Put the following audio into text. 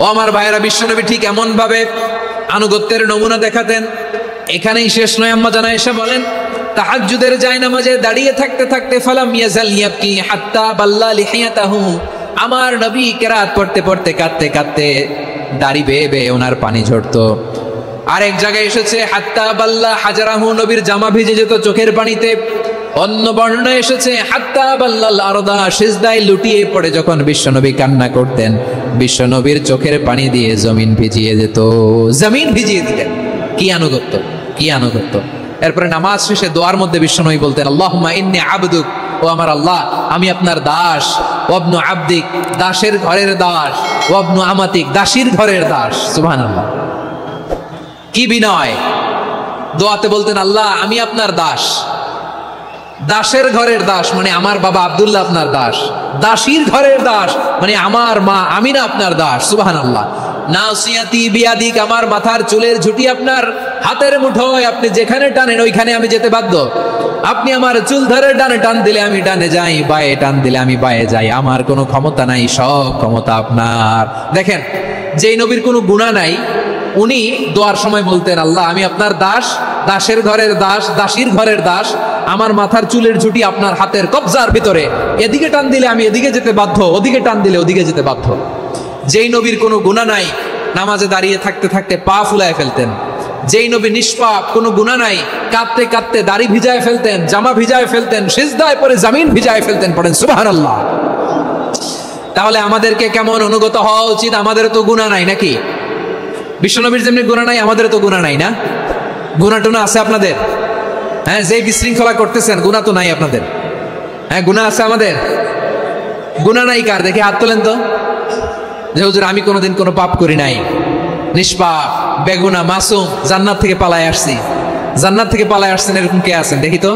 ও আমার ভাইয়েরা, বিশ্বনবী ঠিক এমন ভাবে আনুগত্যের নমুনা দেখাতেন। এখানেই শেষ নয়, আম্মা জানা এসে বলেন তাহাজ্জুদের জায়নামাজে দাঁড়িয়ে থাকতে থাকতে ফালাম ইয়াজাল ইয়াবকি হাত্তা বাল্লা লিহিয়াতাহু, আমার নবী কেরাত পড়তে পড়তে কাঁদতে কাঁদতে দাড়ি বেয়ে বেয়ে ওনার পানি ঝরতো। আরেক জায়গায় এসেছে হাত্তা বাল্লা হাজারাহু, নবীর জামা ভিজে যেত চোখের পানিতে। অন্য বর্ণনা এসেছে হাত্তা বাল্লাল আরদা, সিজদায় লুটিয়ে পড়ে যখন বিশ্বনবী কান্না করতেন, বিশ্বনবীর চোখের পানি দিয়ে জমিন ভিজিয়ে যেত, জমিন ভিজিয়ে দিতেন। কি আনুগত্য, কি আনুগত্য! এরপরে নামাজ শেষে দোয়ার মধ্যে বিশ্বনবী বলতেন আল্লাহুম্মা ইন্নী আবদুক, ও আমার আল্লাহ আমি আপনার দাস, ওয়াবনু আবদিক, দাসের ঘরের দাস, ওয়াবনু আমাতিক, দাসীর ঘরের দাস। সুবহানাল্লাহ, কি বিনয়! দোয়াতে বলতেন আল্লাহ আমি আপনার দাস, দাসের ঘরের দাস মানে আমার বাবা আব্দুল্লাহ আপনার দাস, দাসীর ঘরের দাস মানে আমার মা আমিনা আপনার দাস। সুবহানাল্লাহ। নাসিয়াতি বিয়াদিক, আমার মাথার চুলের ঝুঁটি আপনার হাতের মুঠোয়, আপনি যেখানে টানেন ওইখানে আমি যেতে বাধ্য। আপনি আমার চুল ধরে ডানে টান দিলে আমি ডানে যাই, বায়ে টান দিলে আমি বায়ে যাই, আমার কোনো ক্ষমতা নাই, সব ক্ষমতা আপনার। দেখেন, যেই নবীর কোনো গুনাহ নাই উনি দোয়ার সময় বলতেন আল্লাহ আমি আপনার দাস, দাসের ঘরের দাস, দাসীর ঘরের দাস, আমার মাথার চুলের ঝুঁটি আপনার হাতের কবজার ভিতরে, এদিকে টান দিলে আমি এদিকে যেতে বাধ্য, ওদিকে টান দিলে ওদিকে যেতে বাধ্য। যেই নবীর কোনো গুনাহ নাই নামাজে দাঁড়িয়ে থাকতে থাকতে পা ফুলায় ফেলতেন। যেই নবী নিষ্পাপ, কোনো গুনাহ নাই, কাঁদতে কাঁদতে দাড়ি ভিজায় ফেলতেন, জামা ভিজায় ফেলতেন, সিজদায় পড়ে জমিন ভিজায় ফেলতেন। পড়েন সুবহানাল্লাহ। তাহলে আমাদেরকে কেমন অনুগত হওয়া উচিত? আমাদের তো গুনাহ নাই নাকি? বিশ্বনবীর যেমনি গুনাহ নাই আমাদের তো গুনাহ নাই না? গুনাহ টুনা আছে আপনাদের? হ্যাঁ, যে বিশৃঙ্খলা করতেছেন গুনাহ তো নাই আপনাদের? হ্যাঁ, গুনাহ আছে আমাদের? গুনাহ নাই কার? দেখে হাত তোলেন তো, যে হুজুর আমি কোনোদিন কোনো পাপ করি নাই, নিষ্পাপ, বেগুনা, মাসুম, জান্নাত থেকে পালায় আসছি। জান্নাত থেকে পালায় আসছেন এরকম কে আছেন দেখি তো?